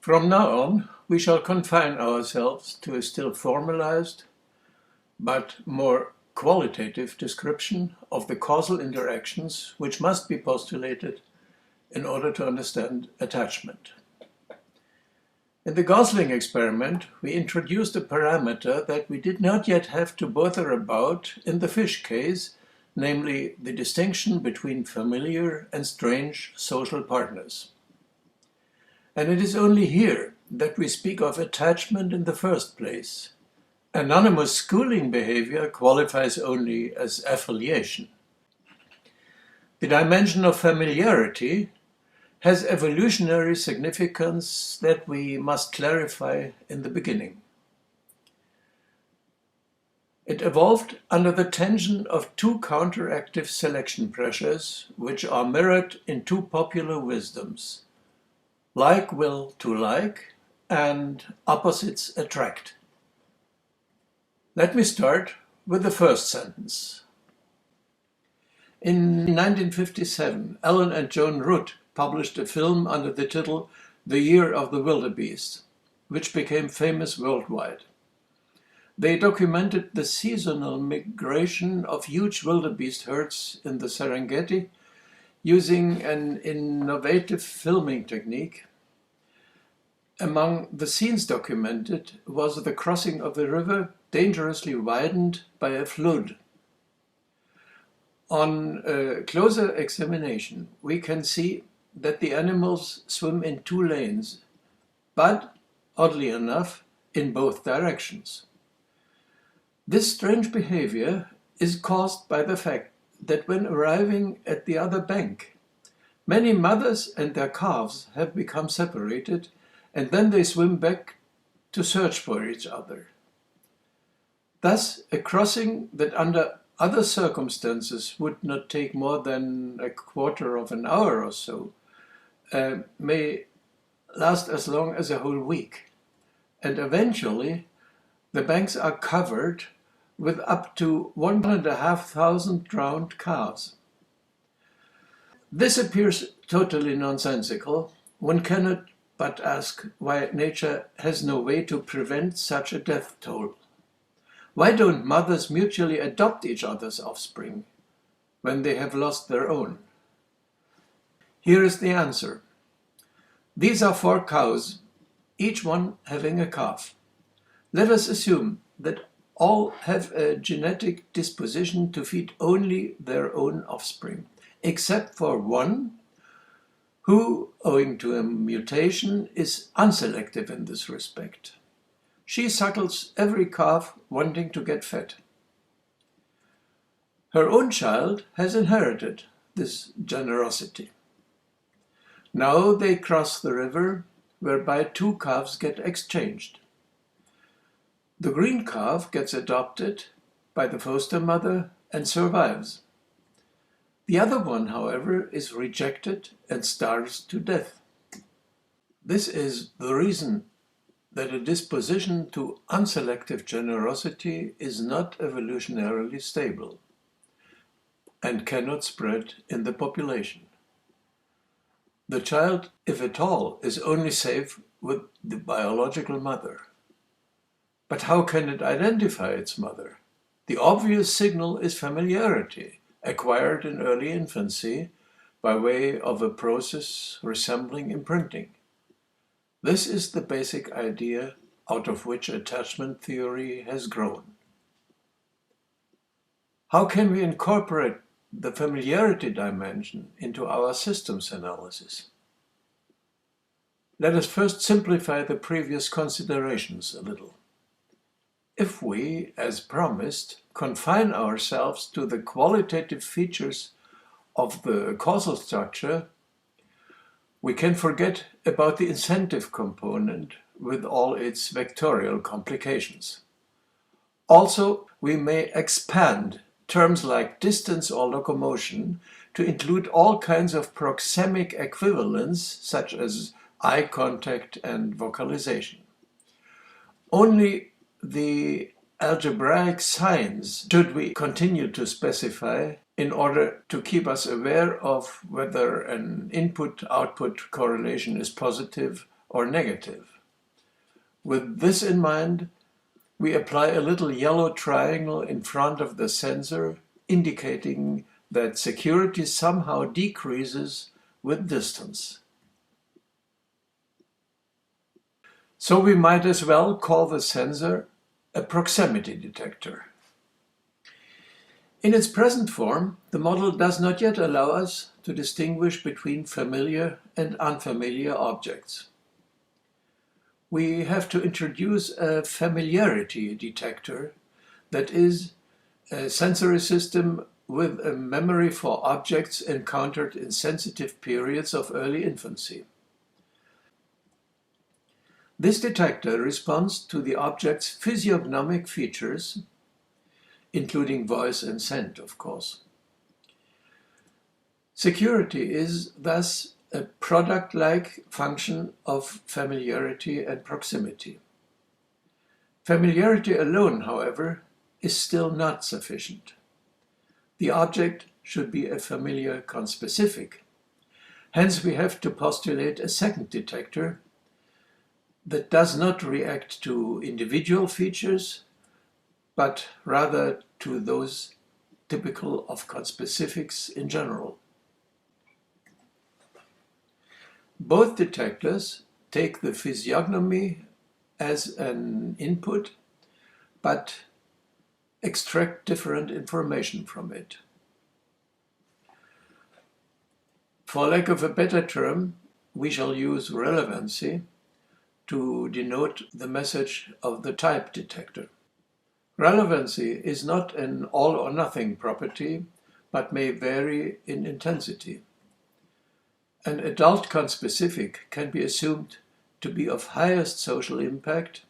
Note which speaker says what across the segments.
Speaker 1: From now on, we shall confine ourselves to a still formalized, but more qualitative description of the causal interactions which must be postulated in order to understand attachment. In the Gosling experiment, we introduced a parameter that we did not yet have to bother about in the fish case, namely the distinction between familiar and strange social partners. And it is only here that we speak of attachment in the first place. Anonymous schooling behavior qualifies only as affiliation. The dimension of familiarity has evolutionary significance that we must clarify in the beginning. It evolved under the tension of two counteractive selection pressures, which are mirrored in two popular wisdoms: like will to like, and opposites attract. Let me start with the first sentence. In 1957, Alan and Joan Root published a film under the title The Year of the Wildebeest, which became famous worldwide. They documented the seasonal migration of huge wildebeest herds in the Serengeti using an innovative filming technique. Among the scenes documented was the crossing of a river dangerously widened by a flood. On a closer examination, we can see that the animals swim in two lanes, but, oddly enough, in both directions. This strange behavior is caused by the fact that when arriving at the other bank, many mothers and their calves have become separated, and then they swim back to search for each other. Thus, a crossing that under other circumstances would not take more than a quarter of an hour or so may last as long as a whole week. And eventually, the banks are covered with up to 1,500 drowned calves. This appears totally nonsensical. One cannot but ask why nature has no way to prevent such a death toll. Why don't mothers mutually adopt each other's offspring when they have lost their own? Here is the answer. These are 4 cows, each one having a calf. Let us assume that all have a genetic disposition to feed only their own offspring, except for one who, owing to a mutation, is unselective in this respect. She suckles every calf wanting to get fat. Her own child has inherited this generosity. Now they cross the river, whereby 2 calves get exchanged. The green calf gets adopted by the foster mother and survives. The other one, however, is rejected and starves to death. This is the reason that a disposition to unselective generosity is not evolutionarily stable and cannot spread in the population. The child, if at all, is only safe with the biological mother. But how can it identify its mother? The obvious signal is familiarity, acquired in early infancy by way of a process resembling imprinting. This is the basic idea out of which attachment theory has grown. How can we incorporate the familiarity dimension into our systems analysis? Let us first simplify the previous considerations a little. If we, as promised, confine ourselves to the qualitative features of the causal structure, we can forget about the incentive component with all its vectorial complications. Also, we may expand terms like distance or locomotion to include all kinds of proxemic equivalents, such as eye contact and vocalization. Only the algebraic signs should we continue to specify in order to keep us aware of whether an input-output correlation is positive or negative. With this in mind, we apply a little yellow triangle in front of the sensor, indicating that security somehow decreases with distance. So we might as well call the sensor a proximity detector. In its present form, the model does not yet allow us to distinguish between familiar and unfamiliar objects. We have to introduce a familiarity detector, that is, a sensory system with a memory for objects encountered in sensitive periods of early infancy. This detector responds to the object's physiognomic features, including voice and scent, of course. Security is thus a product-like function of familiarity and proximity. Familiarity alone, however, is still not sufficient. The object should be a familiar conspecific. Hence, we have to postulate a second detector that does not react to individual features, but rather to those typical of conspecifics in general. Both detectors take the physiognomy as an input, but extract different information from it. For lack of a better term, we shall use relevancy to denote the message of the type detector. Relevancy is not an all or nothing property, but may vary in intensity. An adult conspecific can be assumed to be of highest social impact,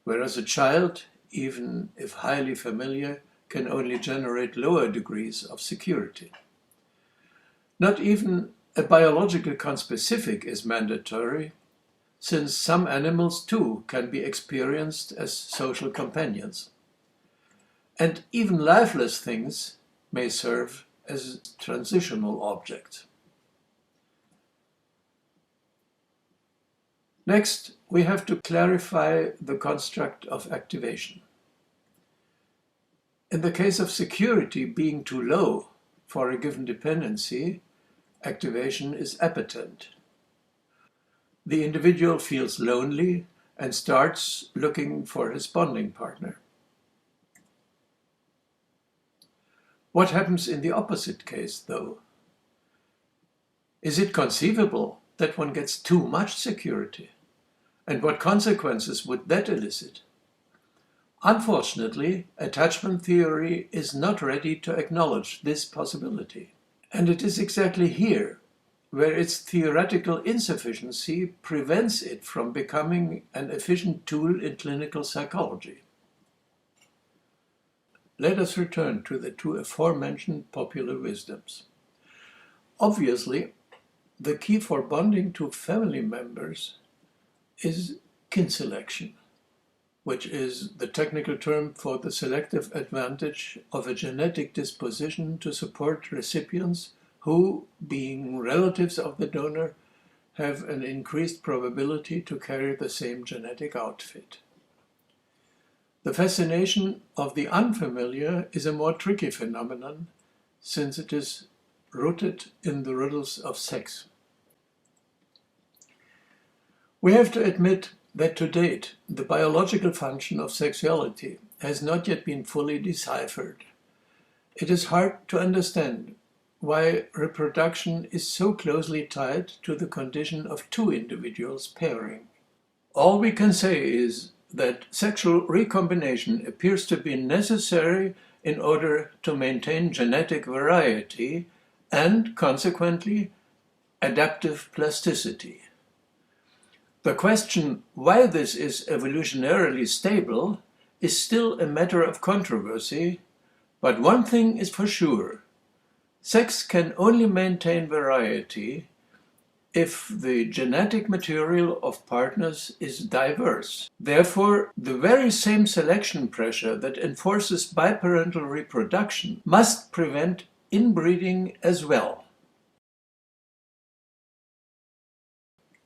Speaker 1: whereas a child, even if highly familiar, can only generate lower degrees of security. Not even a biological conspecific is mandatory, since some animals too can be experienced as social companions. And even lifeless things may serve as transitional objects. Next, we have to clarify the construct of activation. In the case of security being too low for a given dependency, activation is appetent. The individual feels lonely and starts looking for his bonding partner. What happens in the opposite case, though? Is it conceivable that one gets too much security? And what consequences would that elicit? Unfortunately, attachment theory is not ready to acknowledge this possibility. And it is exactly here where its theoretical insufficiency prevents it from becoming an efficient tool in clinical psychology. Let us return to the two aforementioned popular wisdoms. Obviously, the key for bonding to family members is kin selection, which is the technical term for the selective advantage of a genetic disposition to support recipients who, being relatives of the donor, have an increased probability to carry the same genetic outfit. The fascination of the unfamiliar is a more tricky phenomenon, since it is rooted in the riddles of sex. We have to admit that to date, the biological function of sexuality has not yet been fully deciphered. It is hard to understand why reproduction is so closely tied to the condition of two individuals pairing. All we can say is that sexual recombination appears to be necessary in order to maintain genetic variety and, consequently, adaptive plasticity. The question why this is evolutionarily stable is still a matter of controversy, but one thing is for sure. Sex can only maintain variety if the genetic material of partners is diverse. Therefore, the very same selection pressure that enforces biparental reproduction must prevent inbreeding as well.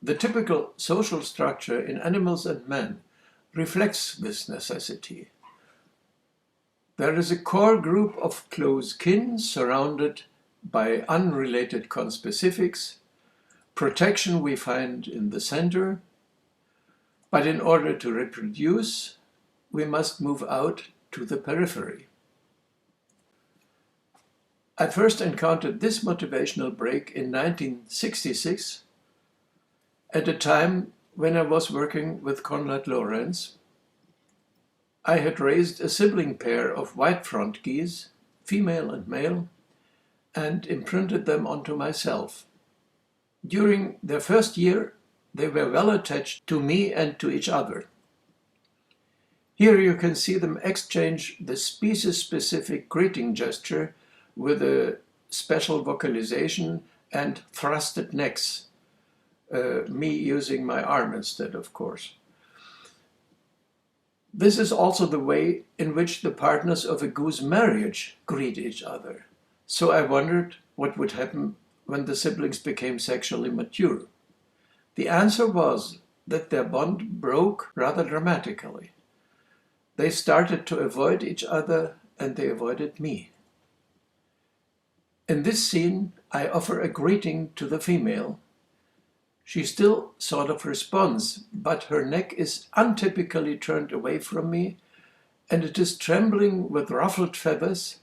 Speaker 1: The typical social structure in animals and men reflects this necessity. There is a core group of close kin surrounded by unrelated conspecifics. Protection we find in the center, but in order to reproduce, we must move out to the periphery. I first encountered this motivational break in 1966, at a time when I was working with Konrad Lorenz. I had raised a sibling pair of white-front geese, female and male, and imprinted them onto myself. During their first year, they were well attached to me and to each other. Here you can see them exchange the species-specific greeting gesture with a special vocalization and thrusted necks, me using my arm instead, of course. This is also the way in which the partners of a goose marriage greet each other. So I wondered what would happen when the siblings became sexually mature. The answer was that their bond broke rather dramatically. They started to avoid each other and they avoided me. In this scene, I offer a greeting to the female. She still sort of responds, but her neck is untypically turned away from me, and it is trembling with ruffled feathers,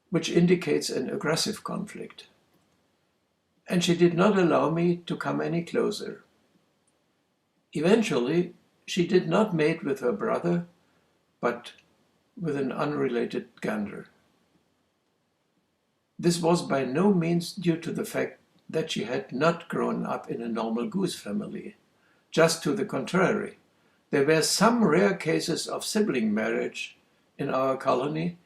Speaker 1: which indicates an aggressive conflict. And she did not allow me to come any closer. Eventually, she did not mate with her brother, but with an unrelated gander. This was by no means due to the fact that she had not grown up in a normal goose family. Just to the contrary, there were some rare cases of sibling marriage in our colony,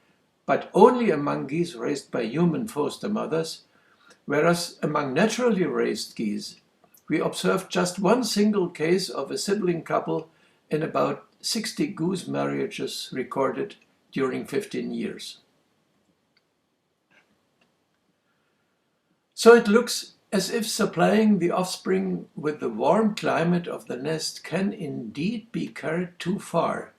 Speaker 1: but only among geese raised by human foster mothers, whereas among naturally raised geese, we observed just one single case of a sibling couple in about 60 goose marriages recorded during 15 years. So it looks as if supplying the offspring with the warm climate of the nest can indeed be carried too far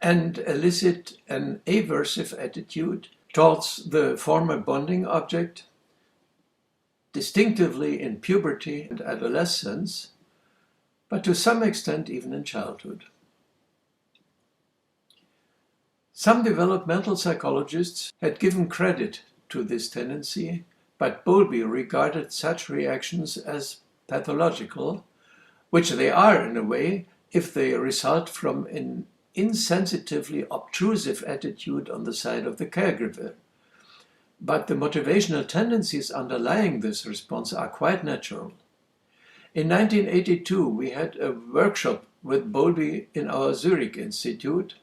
Speaker 1: and elicit an aversive attitude towards the former bonding object, distinctively in puberty and adolescence, but to some extent even in childhood. Some developmental psychologists had given credit to this tendency, but Bowlby regarded such reactions as pathological, which they are in a way if they result from an insensitively obtrusive attitude on the side of the caregiver. But the motivational tendencies underlying this response are quite natural. In 1982, we had a workshop with Bowlby in our Zurich Institute,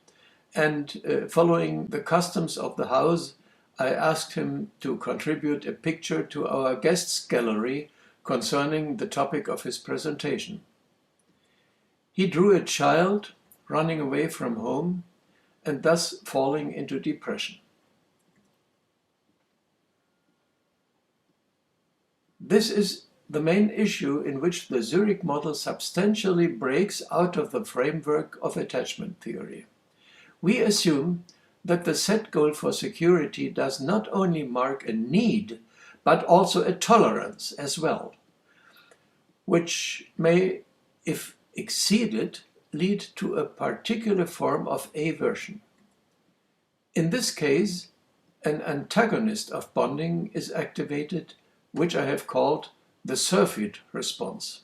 Speaker 1: and following the customs of the house, I asked him to contribute a picture to our guests gallery concerning the topic of his presentation. He drew a child running away from home and thus falling into depression. This is the main issue in which the Zurich model substantially breaks out of the framework of attachment theory. We assume that the set goal for security does not only mark a need, but also a tolerance as well, which may, if exceeded, lead to a particular form of aversion. In this case, an antagonist of bonding is activated, which I have called the surfeit response.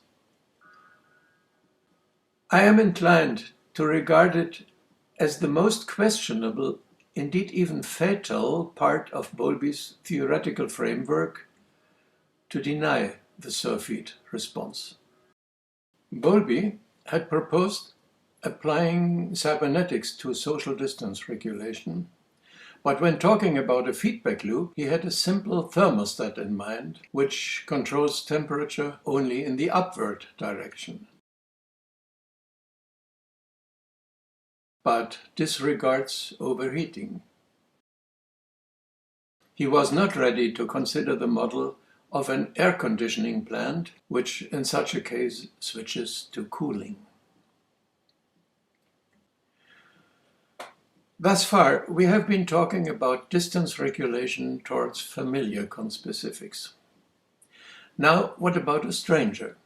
Speaker 1: I am inclined to regard it as the most questionable, indeed even fatal, part of Bowlby's theoretical framework to deny the surfeit response. Bowlby had proposed applying cybernetics to social distance regulation, but when talking about a feedback loop, he had a simple thermostat in mind, which controls temperature only in the upward direction, but disregards overheating. He was not ready to consider the model of an air conditioning plant, which in such a case switches to cooling. Thus far, we have been talking about distance regulation towards familiar conspecifics. Now, what about a stranger?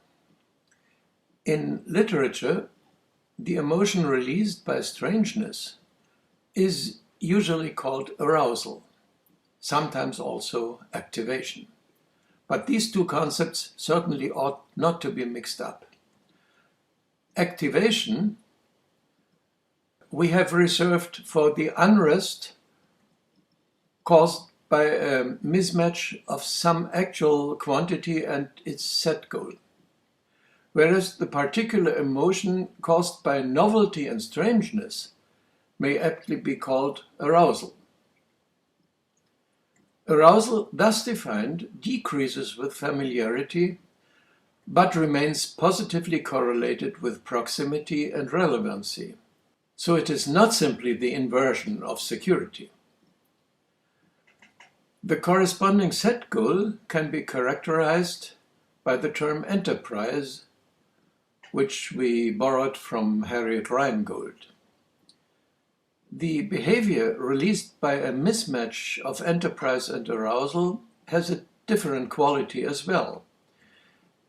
Speaker 1: In literature, the emotion released by strangeness is usually called arousal, sometimes also activation. But these two concepts certainly ought not to be mixed up. Activation we have reserved for the unrest caused by a mismatch of some actual quantity and its set goal, whereas the particular emotion caused by novelty and strangeness may aptly be called arousal. Arousal, thus defined, decreases with familiarity, but remains positively correlated with proximity and relevancy. So it is not simply the inversion of security. The corresponding set goal can be characterized by the term enterprise, which we borrowed from Harriet Reingold. The behavior released by a mismatch of enterprise and arousal has a different quality as well.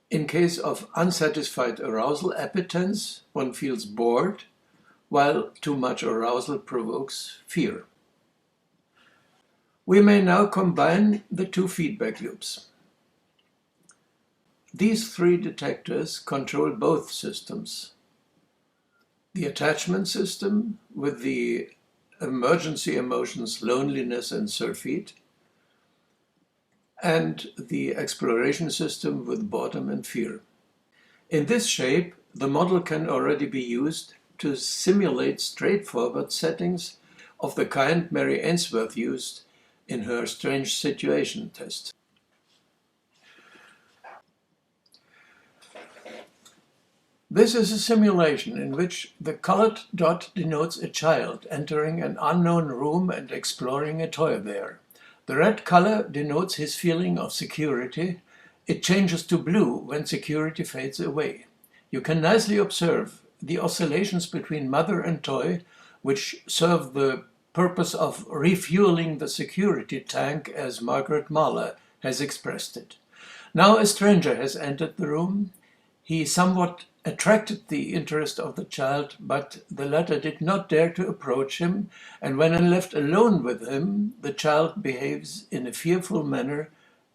Speaker 1: In case of unsatisfied arousal appetence, one feels bored, while too much arousal provokes fear. We may now combine the two feedback loops. These three detectors control both systems. The attachment system with the emergency emotions loneliness and surfeit, and the exploration system with boredom and fear. In this shape, the model can already be used to simulate straightforward settings of the kind Mary Ainsworth used in her strange situation test. This is a simulation in which the colored dot denotes a child entering an unknown room and exploring a toy there. The red color denotes his feeling of security. It changes to blue when security fades away. You can nicely observe the oscillations between mother and toy, which serve the purpose of refueling the security tank as Margaret Mahler has expressed it. Now a stranger has entered the room. He somewhat attracted the interest of the child, but the latter did not dare to approach him, and when left alone with him, the child behaves in a fearful manner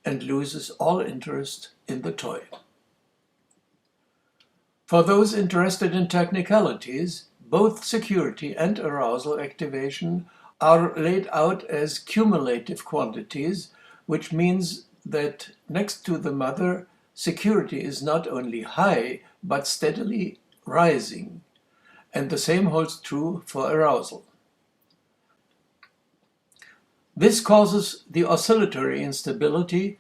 Speaker 1: and loses all interest in the toy. For those interested in technicalities, both security and arousal activation are laid out as cumulative quantities, which means that next to the mother, security is not only high, but steadily rising, and the same holds true for arousal. This causes the oscillatory instability,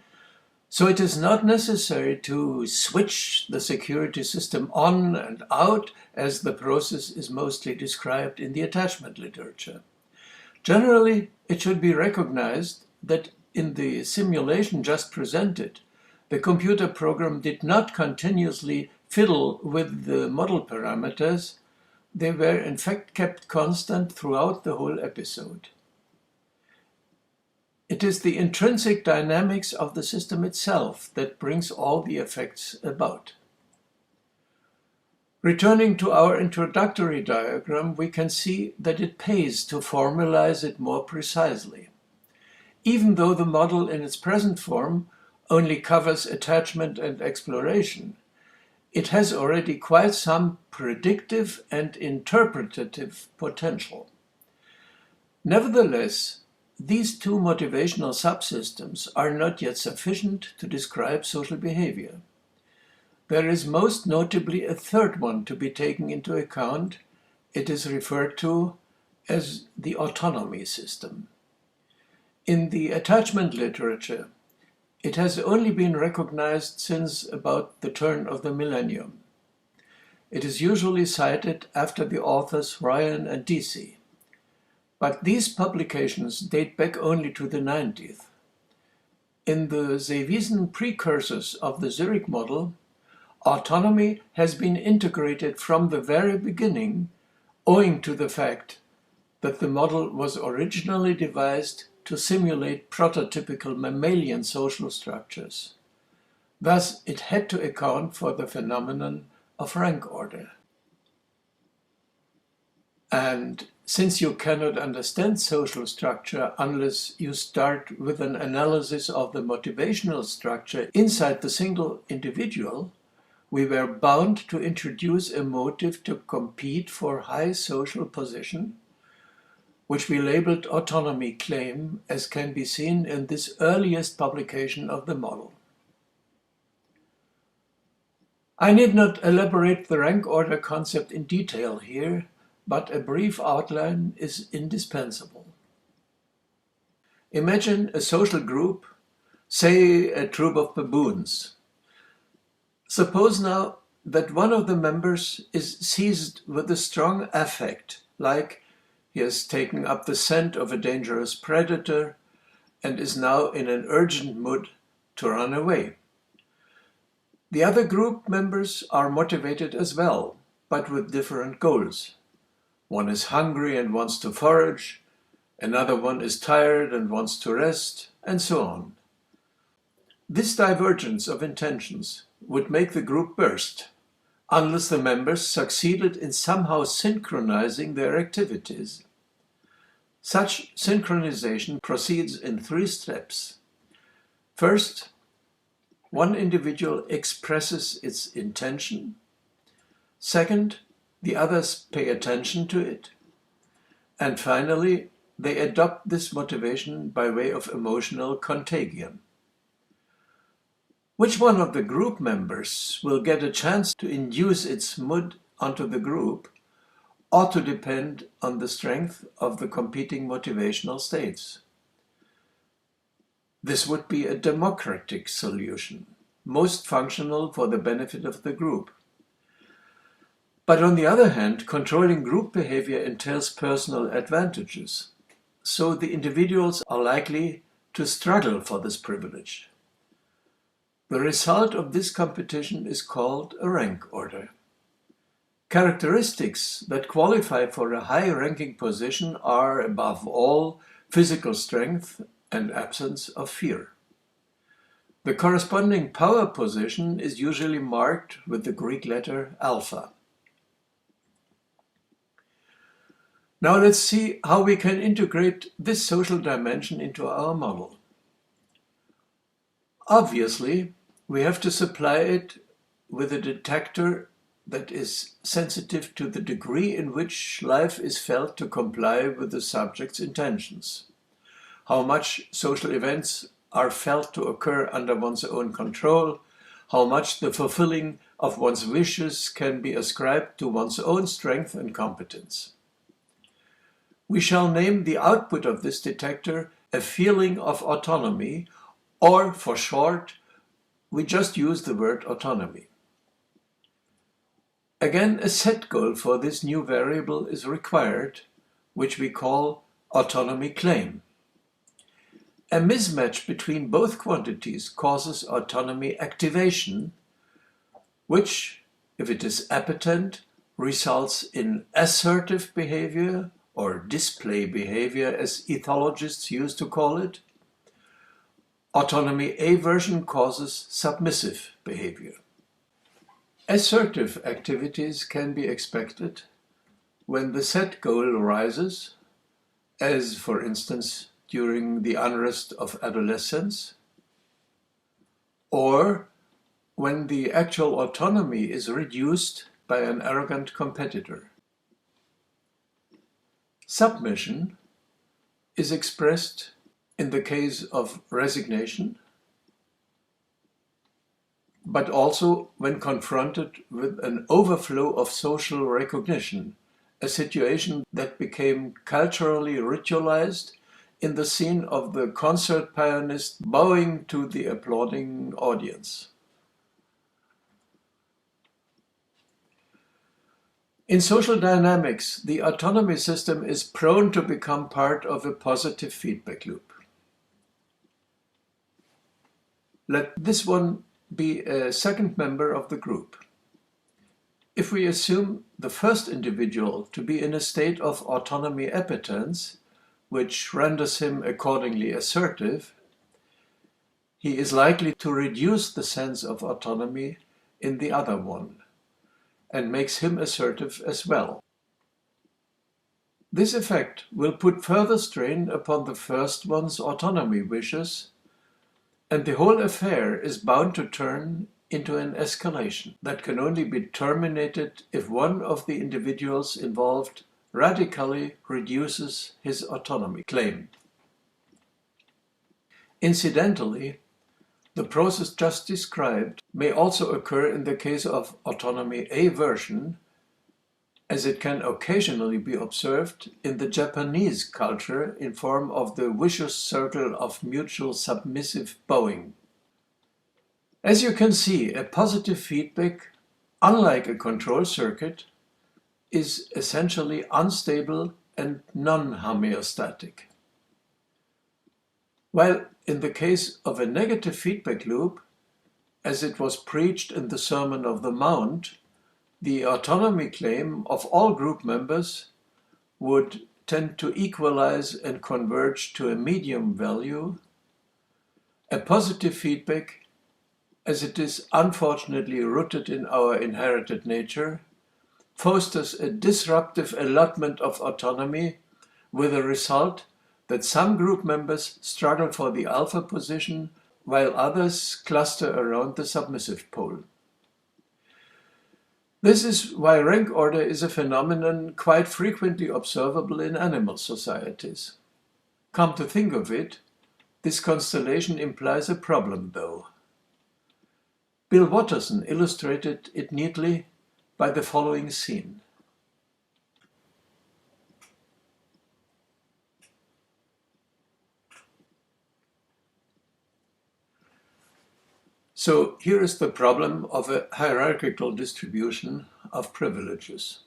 Speaker 1: so it is not necessary to switch the security system on and out, as the process is mostly described in the attachment literature. Generally, it should be recognized that in the simulation just presented, the computer program did not continuously fiddle with the model parameters. They were in fact kept constant throughout the whole episode. It is the intrinsic dynamics of the system itself that brings all the effects about. Returning to our introductory diagram, we can see that it pays to formalize it more precisely. Even though the model in its present form only covers attachment and exploration, it has already quite some predictive and interpretative potential. Nevertheless, these two motivational subsystems are not yet sufficient to describe social behavior. There is most notably a third one to be taken into account. It is referred to as the autonomy system. In the attachment literature, it has only been recognized since about the turn of the millennium. It is usually cited after the authors Ryan and Deasy. But these publications date back only to the 90s. In the Seewiesen precursors of the Zurich model, autonomy has been integrated from the very beginning, owing to the fact that the model was originally devised to simulate prototypical mammalian social structures. Thus, it had to account for the phenomenon of rank order. And since you cannot understand social structure unless you start with an analysis of the motivational structure inside the single individual, we were bound to introduce a motive to compete for high social position, which we labeled autonomy claim, as can be seen in this earliest publication of the model. I need not elaborate the rank order concept in detail here, but a brief outline is indispensable. Imagine a social group, say a troop of baboons. Suppose now that one of the members is seized with a strong affect, like he has taken up the scent of a dangerous predator and is now in an urgent mood to run away. The other group members are motivated as well, but with different goals. One is hungry and wants to forage, another one is tired and wants to rest, and so on. This divergence of intentions would make the group burst, unless the members succeeded in somehow synchronizing their activities. Such synchronization proceeds in 3 steps. First, one individual expresses its intention. Second, the others pay attention to it. And finally, they adopt this motivation by way of emotional contagion. Which one of the group members will get a chance to induce its mood onto the group ought to depend on the strength of the competing motivational states. This would be a democratic solution, most functional for the benefit of the group. But on the other hand, controlling group behavior entails personal advantages, so the individuals are likely to struggle for this privilege. The result of this competition is called a rank order. Characteristics that qualify for a high-ranking position are, above all, physical strength and absence of fear. The corresponding power position is usually marked with the Greek letter alpha. Now let's see how we can integrate this social dimension into our model. Obviously, we have to supply it with a detector that is sensitive to the degree in which life is felt to comply with the subject's intentions, how much social events are felt to occur under one's own control, how much the fulfilling of one's wishes can be ascribed to one's own strength and competence. We shall name the output of this detector a feeling of autonomy, or for short, we just use the word autonomy. Again, a set goal for this new variable is required, which we call autonomy claim. A mismatch between both quantities causes autonomy activation, which, if it is appetent, results in assertive behavior or display behavior, as ethologists used to call it. Autonomy aversion causes submissive behavior. Assertive activities can be expected when the set goal rises, as for instance during the unrest of adolescence, or when the actual autonomy is reduced by an arrogant competitor. Submission is expressed in the case of resignation, but also when confronted with an overflow of social recognition, a situation that became culturally ritualized in the scene of the concert pianist bowing to the applauding audience. In social dynamics, the autonomy system is prone to become part of a positive feedback loop. Let this one be a second member of the group. If we assume the first individual to be in a state of autonomy epitence, which renders him accordingly assertive, he is likely to reduce the sense of autonomy in the other one, and makes him assertive as well. This effect will put further strain upon the first one's autonomy wishes, and the whole affair is bound to turn into an escalation that can only be terminated if one of the individuals involved radically reduces his autonomy claim. Incidentally, the process just described may also occur in the case of autonomy aversion, as it can occasionally be observed in the Japanese culture in form of the vicious circle of mutual submissive bowing. As you can see, a positive feedback, unlike a control circuit, is essentially unstable and non-homeostatic. While in the case of a negative feedback loop, as it was preached in the Sermon of the Mount, the autonomy claim of all group members would tend to equalize and converge to a medium value. A positive feedback, as it is unfortunately rooted in our inherited nature, fosters a disruptive allotment of autonomy, with the result that some group members struggle for the alpha position while others cluster around the submissive pole. This is why rank order is a phenomenon quite frequently observable in animal societies. Come to think of it, this constellation implies a problem, though. Bill Watterson illustrated it neatly by the following scene. So here is the problem of a hierarchical distribution of privileges.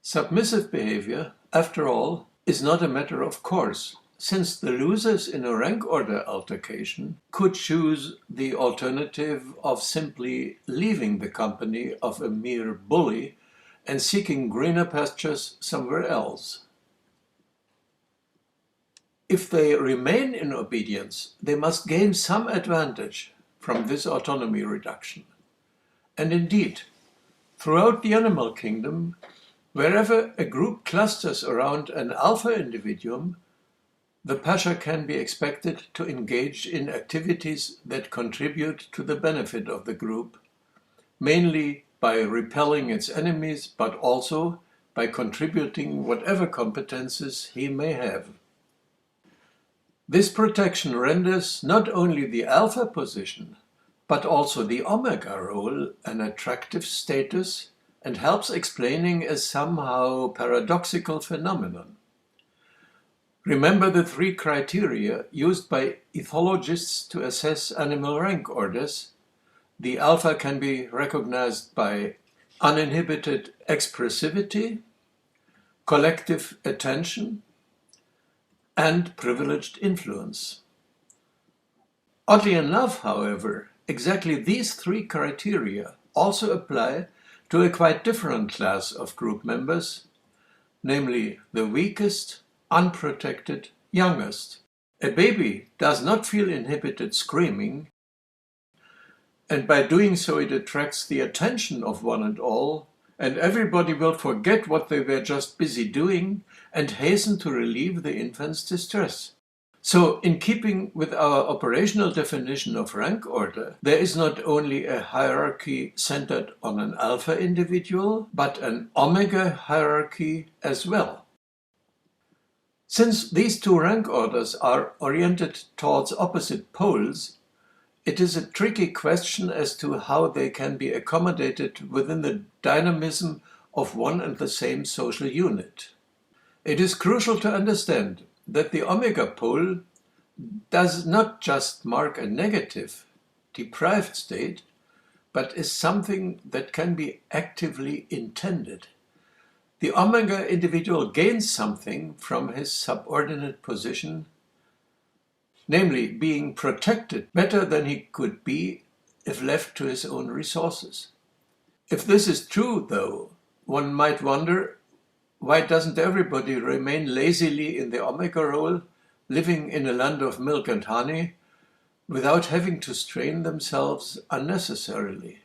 Speaker 1: Submissive behavior, after all, is not a matter of course, since the losers in a rank order altercation could choose the alternative of simply leaving the company of a mere bully and seeking greener pastures somewhere else. If they remain in obedience, they must gain some advantage from this autonomy reduction. And indeed, throughout the animal kingdom, wherever a group clusters around an alpha individuum, the pasha can be expected to engage in activities that contribute to the benefit of the group, mainly by repelling its enemies, but also by contributing whatever competences he may have. This protection renders not only the alpha position, but also the omega role an attractive status and helps explaining a somehow paradoxical phenomenon. Remember the three criteria used by ethologists to assess animal rank orders. The alpha can be recognized by uninhibited expressivity, collective attention, and privileged influence. Oddly enough, however, exactly these three criteria also apply to a quite different class of group members, namely the weakest, unprotected, youngest. A baby does not feel inhibited screaming, and by doing so it attracts the attention of one and all, and everybody will forget what they were just busy doing and hasten to relieve the infant's distress. So, in keeping with our operational definition of rank order, there is not only a hierarchy centered on an alpha individual, but an omega hierarchy as well. Since these two rank orders are oriented towards opposite poles, it is a tricky question as to how they can be accommodated within the dynamism of one and the same social unit. It is crucial to understand that the omega pole does not just mark a negative, deprived state, but is something that can be actively intended. The omega individual gains something from his subordinate position, namely being protected better than he could be if left to his own resources. If this is true, though, one might wonder, why doesn't everybody remain lazily in the omega role, living in a land of milk and honey, without having to strain themselves unnecessarily?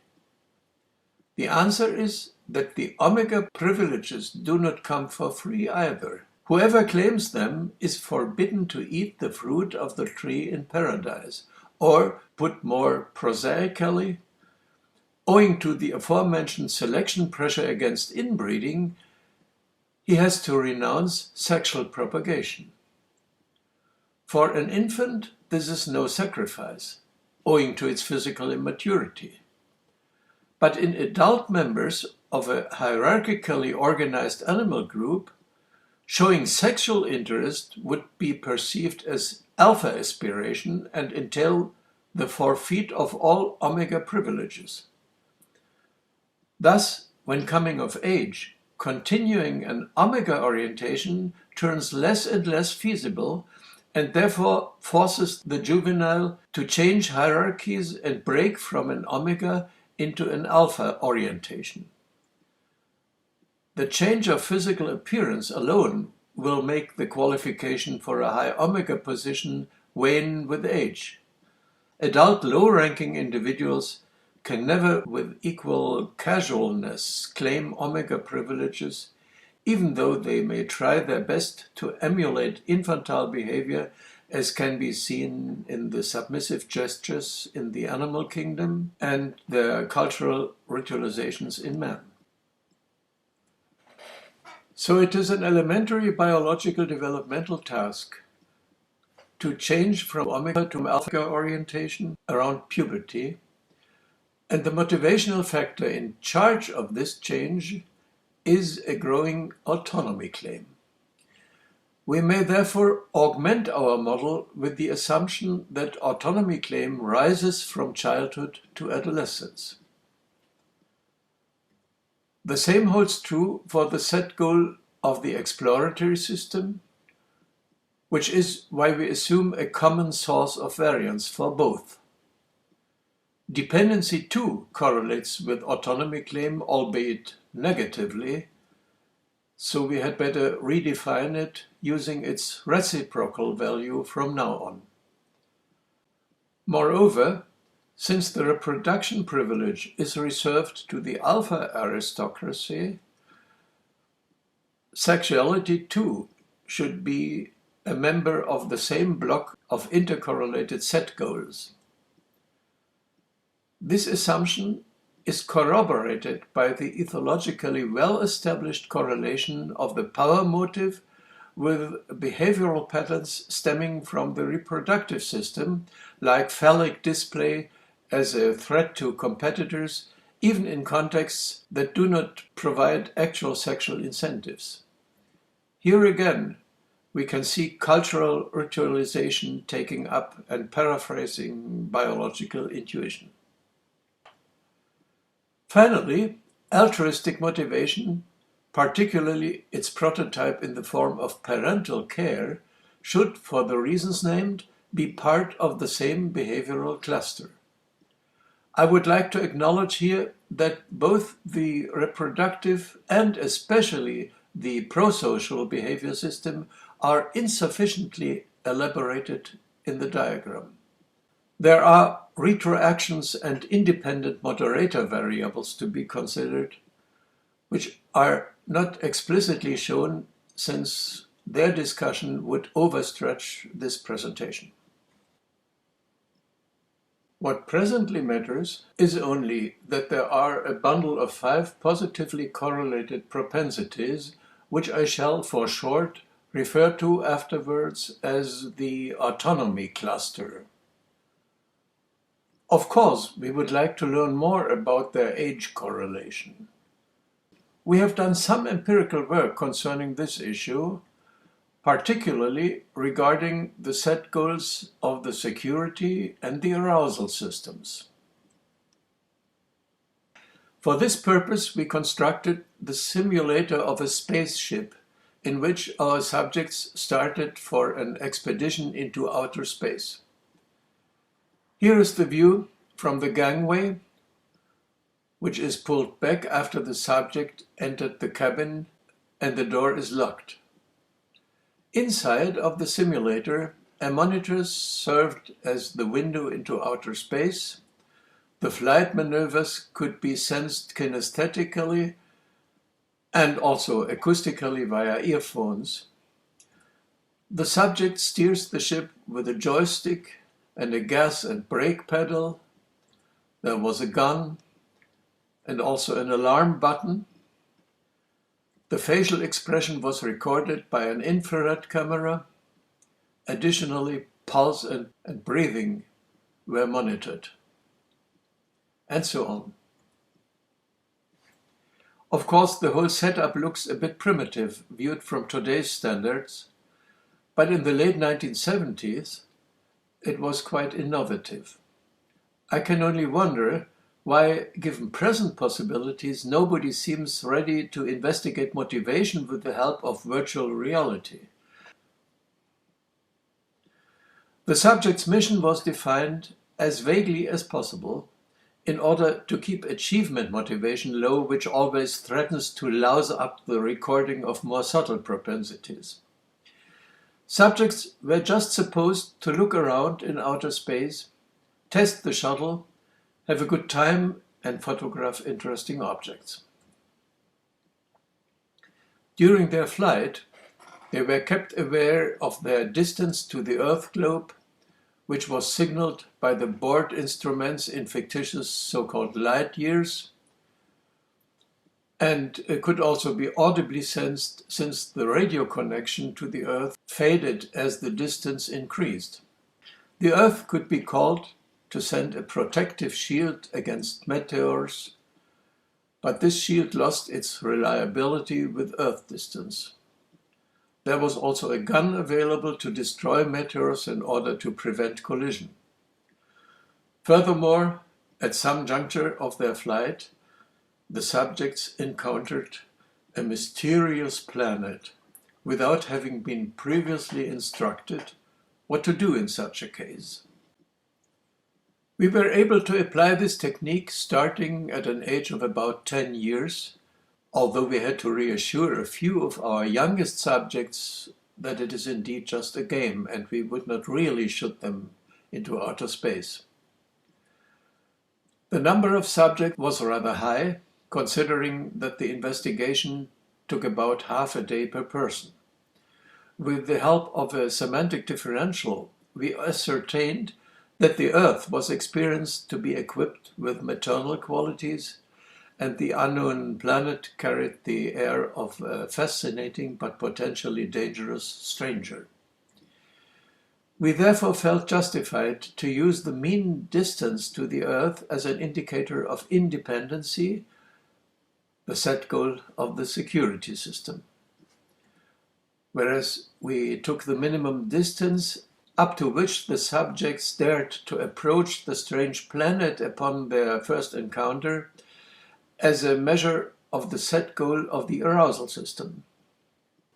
Speaker 1: The answer is that the omega privileges do not come for free either. Whoever claims them is forbidden to eat the fruit of the tree in paradise, or, put more prosaically, owing to the aforementioned selection pressure against inbreeding, he has to renounce sexual propagation. For an infant, this is no sacrifice, owing to its physical immaturity. But in adult members of a hierarchically organized animal group, showing sexual interest would be perceived as alpha aspiration and entail the forfeit of all omega privileges. Thus, when coming of age, continuing an omega orientation turns less and less feasible and therefore forces the juvenile to change hierarchies and break from an omega into an alpha orientation. The change of physical appearance alone will make the qualification for a high omega position wane with age. Adult low-ranking individuals can never with equal casualness claim omega privileges, even though they may try their best to emulate infantile behavior, as can be seen in the submissive gestures in the animal kingdom and their cultural ritualizations in man. So it is an elementary biological developmental task to change from omega to alpha orientation around puberty, and the motivational factor in charge of this change is a growing autonomy claim. We may therefore augment our model with the assumption that autonomy claim rises from childhood to adolescence. The same holds true for the set goal of the exploratory system, which is why we assume a common source of variance for both. Dependency too correlates with autonomy claim, albeit negatively, so we had better redefine it using its reciprocal value from now on. Moreover, since the reproduction privilege is reserved to the alpha aristocracy, sexuality too should be a member of the same block of intercorrelated set goals. This assumption is corroborated by the ethologically well-established correlation of the power motive with behavioral patterns stemming from the reproductive system, like phallic display as a threat to competitors, even in contexts that do not provide actual sexual incentives. Here again, we can see cultural ritualization taking up and paraphrasing biological intuition. Finally, altruistic motivation, particularly its prototype in the form of parental care, should, for the reasons named, be part of the same behavioral cluster. I would like to acknowledge here that both the reproductive and especially the prosocial behavior system are insufficiently elaborated in the diagram. There are retroactions and independent moderator variables to be considered, which are not explicitly shown since their discussion would overstretch this presentation. What presently matters is only that there are a bundle of 5 positively correlated propensities, which I shall, for short, refer to afterwards as the autonomy cluster. Of course, we would like to learn more about their age correlation. We have done some empirical work concerning this issue, particularly regarding the set goals of the security and the arousal systems. For this purpose, we constructed the simulator of a spaceship in which our subjects started for an expedition into outer space. Here is the view from the gangway, which is pulled back after the subject entered the cabin and the door is locked. Inside of the simulator, a monitor served as the window into outer space. The flight maneuvers could be sensed kinesthetically and also acoustically via earphones. The subject steers the ship with a joystick and a gas and brake pedal. There was a gun and also an alarm button. The facial expression was recorded by an infrared camera. Additionally, pulse and breathing were monitored, and so on. Of course, the whole setup looks a bit primitive viewed from today's standards, but in the late 1970s, it was quite innovative. I can only wonder why, given present possibilities, nobody seems ready to investigate motivation with the help of virtual reality. The subject's mission was defined as vaguely as possible in order to keep achievement motivation low, which always threatens to louse up the recording of more subtle propensities. Subjects were just supposed to look around in outer space, test the shuttle, have a good time, and photograph interesting objects. During their flight, they were kept aware of their distance to the Earth globe, which was signaled by the board instruments in fictitious so-called light years, and it could also be audibly sensed since the radio connection to the Earth faded as the distance increased. The Earth could be called to send a protective shield against meteors, but this shield lost its reliability with Earth distance. There was also a gun available to destroy meteors in order to prevent collision. Furthermore, at some juncture of their flight, the subjects encountered a mysterious planet without having been previously instructed what to do in such a case. We were able to apply this technique starting at an age of about 10 years, although we had to reassure a few of our youngest subjects that it is indeed just a game and we would not really shoot them into outer space. The number of subjects was rather high, considering that the investigation took about half a day per person. With the help of a semantic differential, we ascertained that the Earth was experienced to be equipped with maternal qualities, and the unknown planet carried the air of a fascinating but potentially dangerous stranger. We therefore felt justified to use the mean distance to the Earth as an indicator of independency, the set goal of the security system. Whereas we took the minimum distance up to which the subjects dared to approach the strange planet upon their first encounter as a measure of the set goal of the arousal system.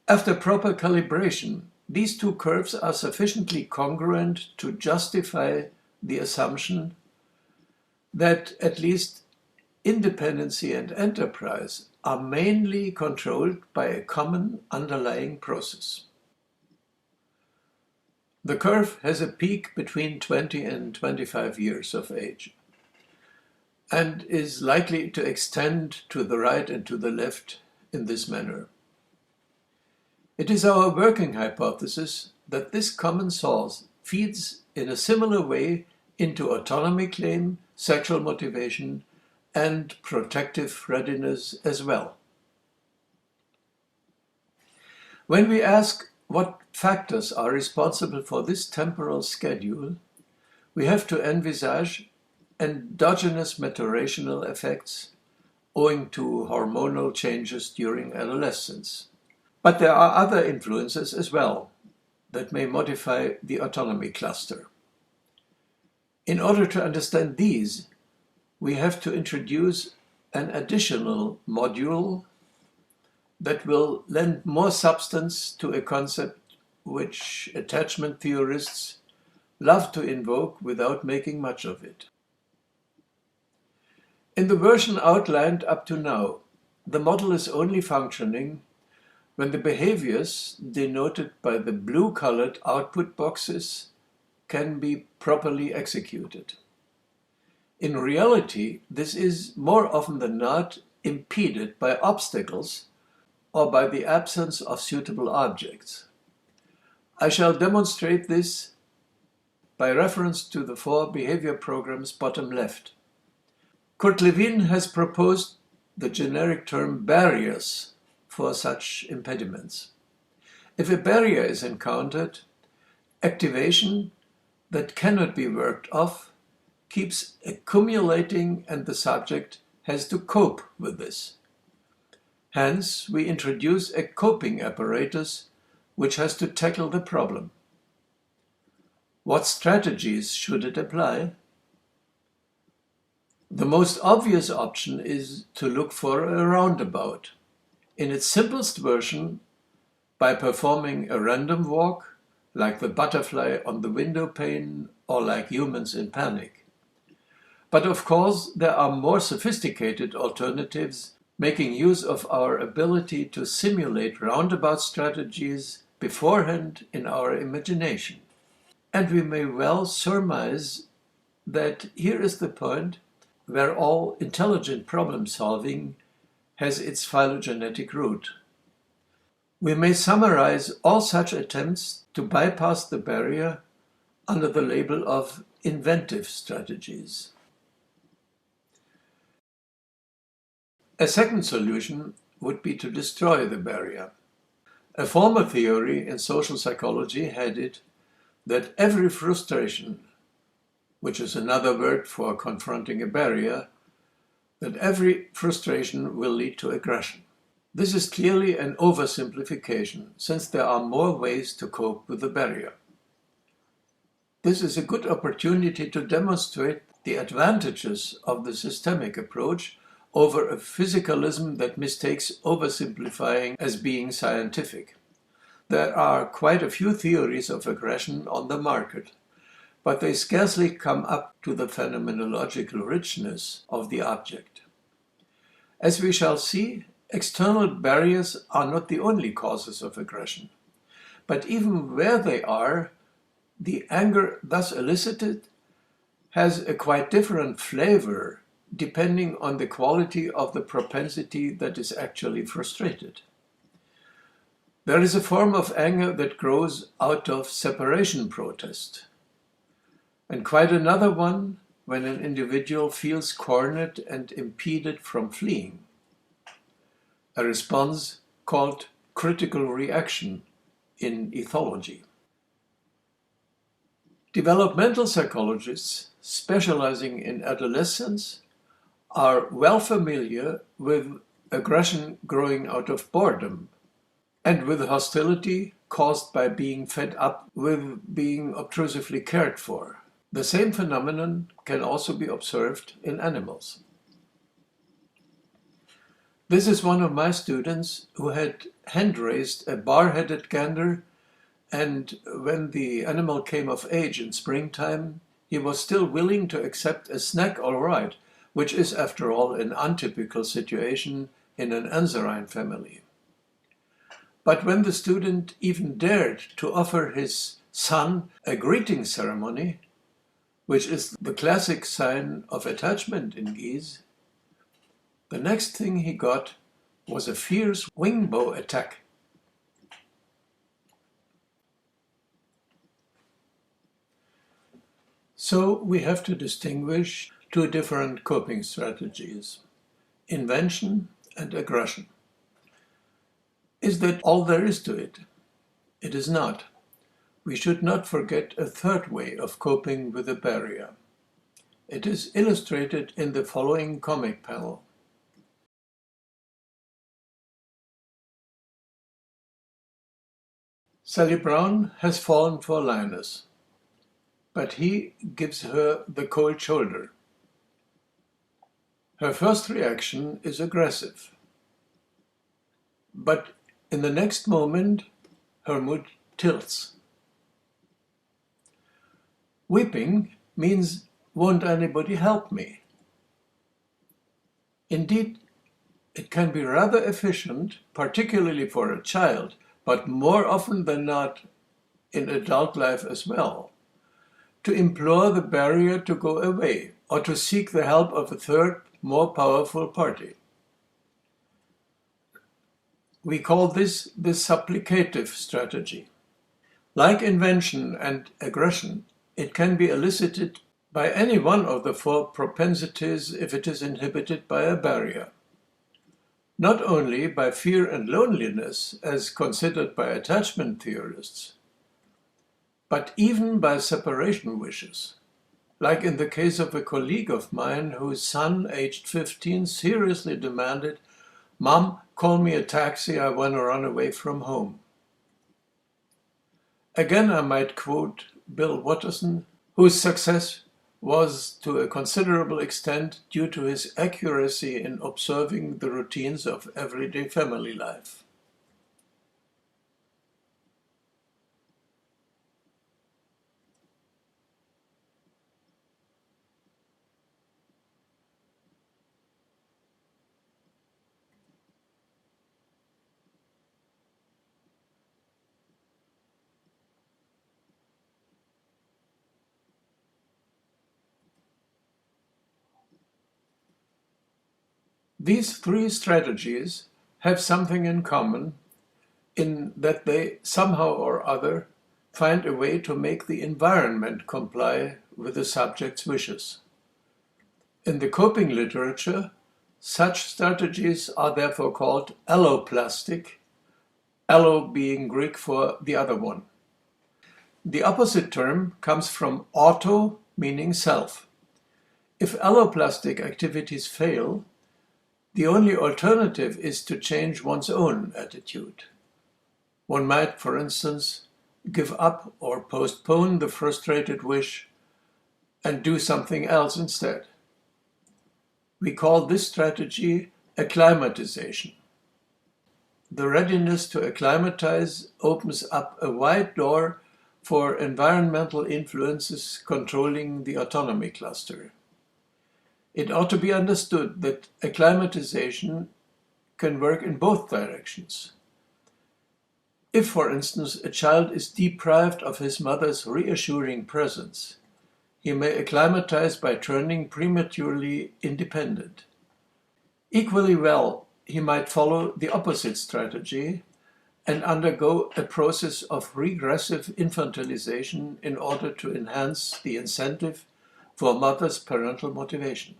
Speaker 1: After proper calibration, these two curves are sufficiently congruent to justify the assumption that at least independency and enterprise are mainly controlled by a common underlying process. The curve has a peak between 20 and 25 years of age and is likely to extend to the right and to the left in this manner. It is our working hypothesis that this common source feeds in a similar way into autonomy claim, sexual motivation, and protective readiness as well. When we ask what factors are responsible for this temporal schedule, we have to envisage endogenous maturational effects owing to hormonal changes during adolescence. But there are other influences as well that may modify the autonomy cluster. In order to understand these, we have to introduce an additional module, that will lend more substance to a concept which attachment theorists love to invoke without making much of it. In the version outlined up to now, the model is only functioning when the behaviors denoted by the blue-colored output boxes can be properly executed. In reality, this is more often than not impeded by obstacles or by the absence of suitable objects. I shall demonstrate this by reference to the 4 behavior programs bottom left. Kurt Lewin has proposed the generic term barriers for such impediments. If a barrier is encountered, activation that cannot be worked off keeps accumulating and the subject has to cope with this. Hence, we introduce a coping apparatus which has to tackle the problem. What strategies should it apply? The most obvious option is to look for a roundabout. In its simplest version, by performing a random walk, like the butterfly on the window pane or like humans in panic. But of course, there are more sophisticated alternatives making use of our ability to simulate roundabout strategies beforehand in our imagination. And we may well surmise that here is the point where all intelligent problem solving has its phylogenetic root. We may summarize all such attempts to bypass the barrier under the label of inventive strategies. A second solution would be to destroy the barrier. A former theory in social psychology had it that every frustration, which is another word for confronting a barrier, that every frustration will lead to aggression. This is clearly an oversimplification, since there are more ways to cope with the barrier. This is a good opportunity to demonstrate the advantages of the systemic approach over a physicalism that mistakes oversimplifying as being scientific. There are quite a few theories of aggression on the market, but they scarcely come up to the phenomenological richness of the object. As we shall see, external barriers are not the only causes of aggression, but even where they are, the anger thus elicited has a quite different flavor depending on the quality of the propensity that is actually frustrated. There is a form of anger that grows out of separation protest, and quite another one when an individual feels cornered and impeded from fleeing. A response called critical reaction in ethology. Developmental psychologists specializing in adolescence are well familiar with aggression growing out of boredom and with hostility caused by being fed up with being obtrusively cared for. The same phenomenon can also be observed in animals. This is one of my students who had hand-raised a bar-headed gander, and when the animal came of age in springtime, he was still willing to accept a snack all right, which is, after all, an untypical situation in an Anserine family. But when the student even dared to offer his son a greeting ceremony, which is the classic sign of attachment in geese, the next thing he got was a fierce wingbow attack. So we have to distinguish two different coping strategies, invention and aggression. Is that all there is to it? It is not. We should not forget a third way of coping with a barrier. It is illustrated in the following comic panel. Sally Brown has fallen for Linus, but he gives her the cold shoulder. Her first reaction is aggressive. But in the next moment, her mood tilts. Weeping means, won't anybody help me? Indeed, it can be rather efficient, particularly for a child, but more often than not in adult life as well, to implore the barrier to go away or to seek the help of a third, more powerful party. We call this the supplicative strategy. Like invention and aggression, it can be elicited by any one of the four propensities if it is inhibited by a barrier. Not only by fear and loneliness, as considered by attachment theorists, but even by separation wishes, like in the case of a colleague of mine whose son, aged 15, seriously demanded, "Mom, call me a taxi, I want to run away from home." Again, I might quote Bill Watterson, whose success was to a considerable extent due to his accuracy in observing the routines of everyday family life. These three strategies have something in common in that they somehow or other find a way to make the environment comply with the subject's wishes. In the coping literature, such strategies are therefore called alloplastic, allo being Greek for the other one. The opposite term comes from auto, meaning self. If alloplastic activities fail, the only alternative is to change one's own attitude. One might, for instance, give up or postpone the frustrated wish and do something else instead. We call this strategy acclimatization. The readiness to acclimatize opens up a wide door for environmental influences controlling the autonomy cluster. It ought to be understood that acclimatization can work in both directions. If, for instance, a child is deprived of his mother's reassuring presence, he may acclimatize by turning prematurely independent. Equally well, he might follow the opposite strategy and undergo a process of regressive infantilization in order to enhance the incentive for mother's parental motivation.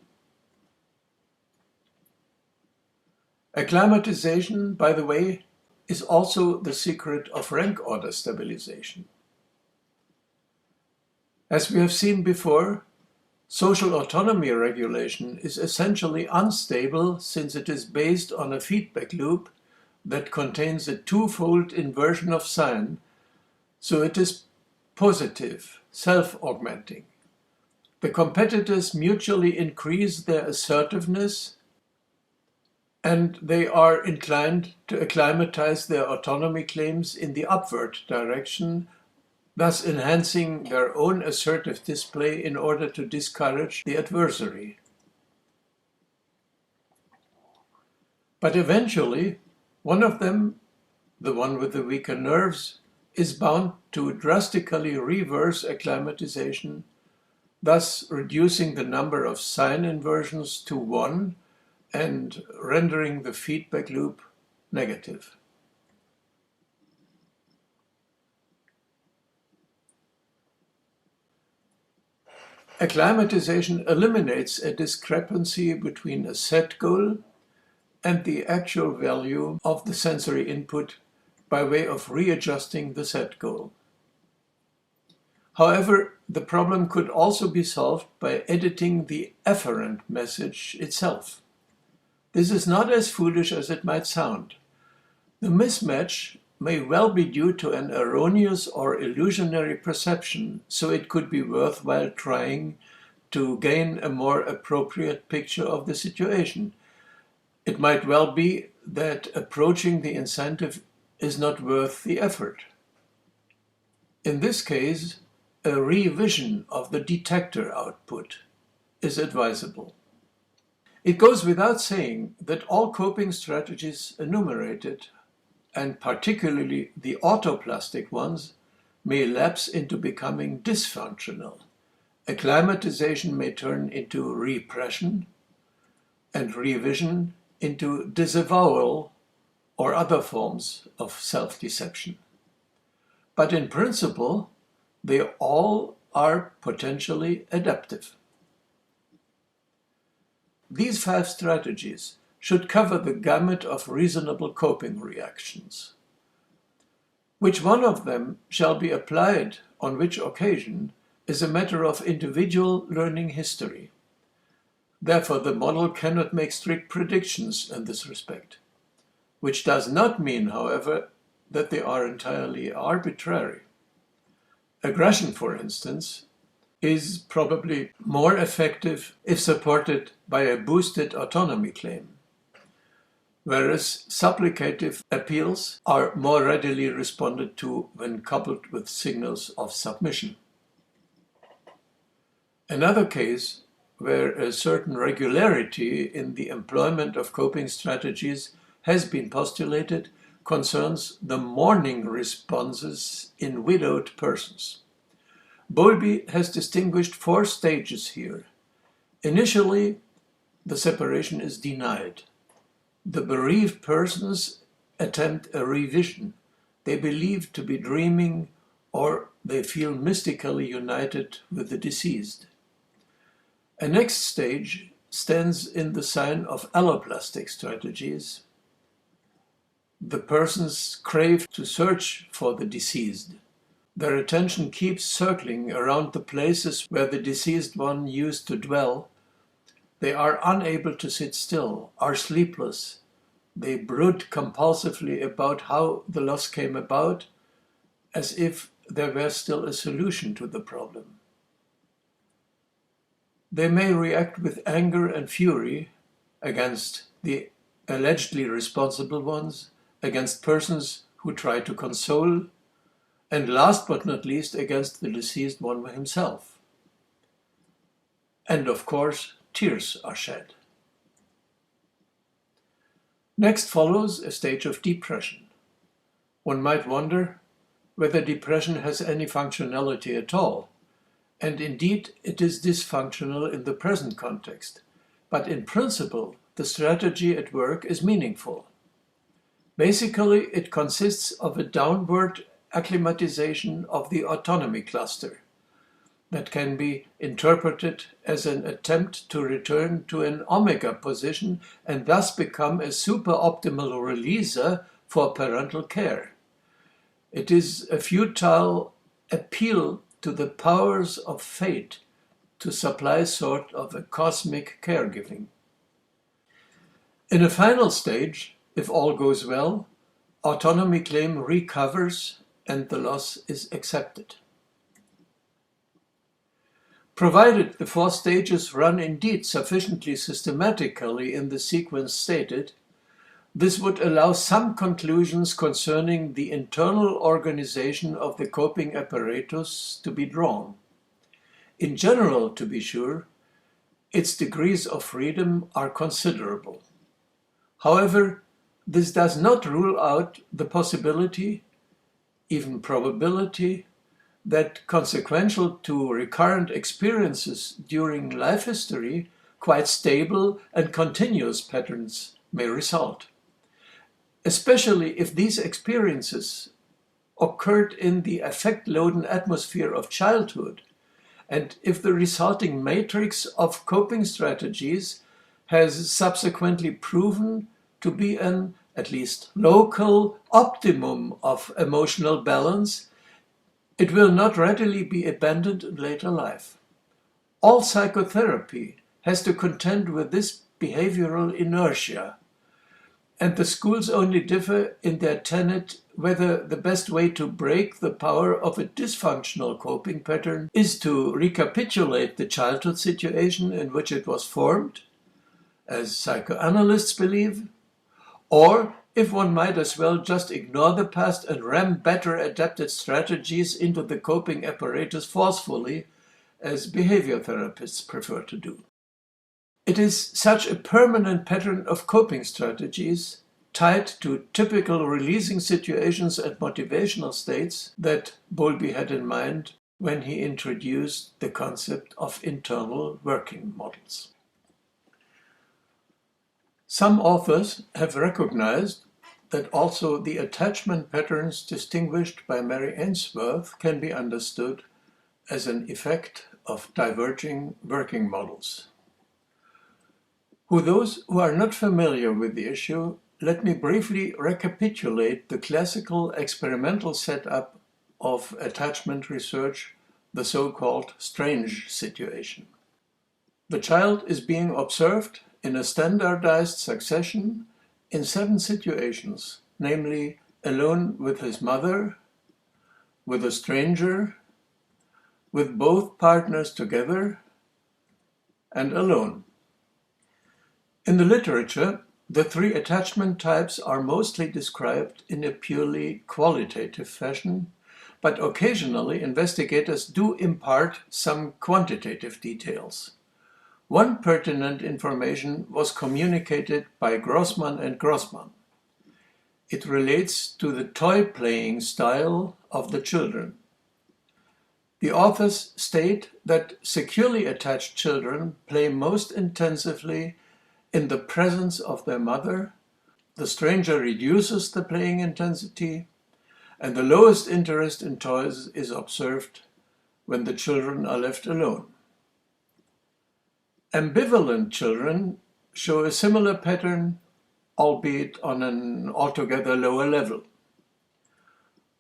Speaker 1: Acclimatization, by the way, is also the secret of rank order stabilization. As we have seen before, social autonomy regulation is essentially unstable since it is based on a feedback loop that contains a twofold inversion of sign, so it is positive, self-augmenting. The competitors mutually increase their assertiveness, and they are inclined to acclimatize their autonomy claims in the upward direction, thus enhancing their own assertive display in order to discourage the adversary. But eventually, one of them, the one with the weaker nerves, is bound to drastically reverse acclimatization, thus reducing the number of sign inversions to 1 and rendering the feedback loop negative. Acclimatization eliminates a discrepancy between a set goal and the actual value of the sensory input by way of readjusting the set goal. However, the problem could also be solved by editing the efferent message itself. This is not as foolish as it might sound. The mismatch may well be due to an erroneous or illusionary perception, so it could be worthwhile trying to gain a more appropriate picture of the situation. It might well be that approaching the incentive is not worth the effort. In this case, a revision of the detector output is advisable. It goes without saying that all coping strategies enumerated, and particularly the autoplastic ones, may lapse into becoming dysfunctional. Acclimatization may turn into repression, and revision into disavowal or other forms of self-deception. But in principle, they all are potentially adaptive. These 5 strategies should cover the gamut of reasonable coping reactions. Which one of them shall be applied on which occasion is a matter of individual learning history. Therefore, the model cannot make strict predictions in this respect, which does not mean, however, that they are entirely arbitrary. Aggression, for instance, is probably more effective if supported by a boosted autonomy claim, whereas supplicative appeals are more readily responded to when coupled with signals of submission. Another case where a certain regularity in the employment of coping strategies has been postulated concerns the mourning responses in widowed persons. Bowlby has distinguished 4 stages here. Initially, the separation is denied. The bereaved persons attempt a revision. They believe to be dreaming, or they feel mystically united with the deceased. A next stage stands in the sign of alloplastic strategies. The persons crave to search for the deceased. Their attention keeps circling around the places where the deceased one used to dwell. They are unable to sit still, are sleepless. They brood compulsively about how the loss came about, as if there were still a solution to the problem. They may react with anger and fury against the allegedly responsible ones, against persons who try to console, and last but not least against the deceased one himself. And of course, tears are shed. Next follows a stage of depression. One might wonder whether depression has any functionality at all. And indeed, it is dysfunctional in the present context. But in principle, the strategy at work is meaningful. Basically, it consists of a downward acclimatization of the autonomy cluster that can be interpreted as an attempt to return to an omega position and thus become a super-optimal releaser for parental care. It is a futile appeal to the powers of fate to supply sort of a cosmic caregiving. In a final stage, if all goes well, autonomy claim recovers and the loss is accepted. Provided the 4 stages run indeed sufficiently systematically in the sequence stated, this would allow some conclusions concerning the internal organization of the coping apparatus to be drawn. In general, to be sure, its degrees of freedom are considerable. However, this does not rule out the possibility, even probability, that consequential to recurrent experiences during life history, quite stable and continuous patterns may result. Especially if these experiences occurred in the affect-laden atmosphere of childhood, and if the resulting matrix of coping strategies has subsequently proven to be an, at least local, optimum of emotional balance, it will not readily be abandoned in later life. All psychotherapy has to contend with this behavioral inertia, and the schools only differ in their tenet whether the best way to break the power of a dysfunctional coping pattern is to recapitulate the childhood situation in which it was formed, as psychoanalysts believe, or if one might as well just ignore the past and ram better adapted strategies into the coping apparatus forcefully, as behavior therapists prefer to do. It is such a permanent pattern of coping strategies tied to typical releasing situations and motivational states that Bowlby had in mind when he introduced the concept of internal working models. Some authors have recognized that also the attachment patterns distinguished by Mary Ainsworth can be understood as an effect of diverging working models. For those who are not familiar with the issue, let me briefly recapitulate the classical experimental setup of attachment research, the so-called strange situation. The child is being observed in a standardized succession in 7 situations, namely alone with his mother, with a stranger, with both partners together, and alone. In the literature, the 3 attachment types are mostly described in a purely qualitative fashion, but occasionally investigators do impart some quantitative details. One pertinent information was communicated by Grossman and Grossman. It relates to the toy-playing style of the children. The authors state that securely attached children play most intensively in the presence of their mother, the stranger reduces the playing intensity, and the lowest interest in toys is observed when the children are left alone. Ambivalent children show a similar pattern, albeit on an altogether lower level.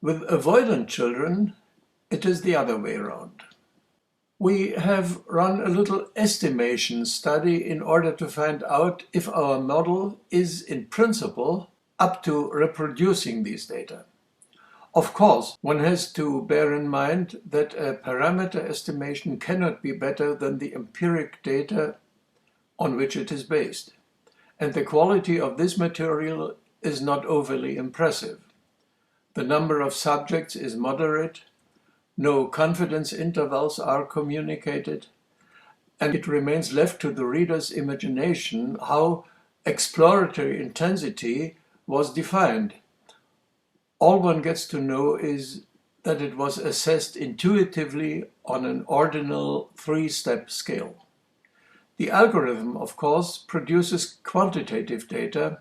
Speaker 1: With avoidant children, it is the other way around. We have run a little estimation study in order to find out if our model is, in principle, up to reproducing these data. Of course, one has to bear in mind that a parameter estimation cannot be better than the empiric data on which it is based, and the quality of this material is not overly impressive. The number of subjects is moderate, no confidence intervals are communicated, and it remains left to the reader's imagination how exploratory intensity was defined. All one gets to know is that it was assessed intuitively on an ordinal 3-step scale. The algorithm, of course, produces quantitative data,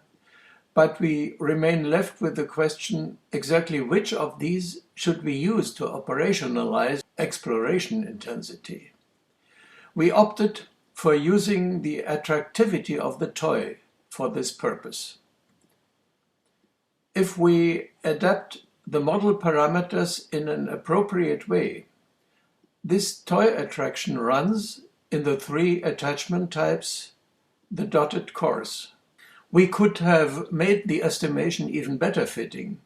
Speaker 1: but we remain left with the question exactly which of these should we use to operationalize exploration intensity. We opted for using the attractivity of the toy for this purpose. If we adapt the model parameters in an appropriate way, this toy attraction runs in the 3 attachment types, the dotted course. We could have made the estimation even better fitting,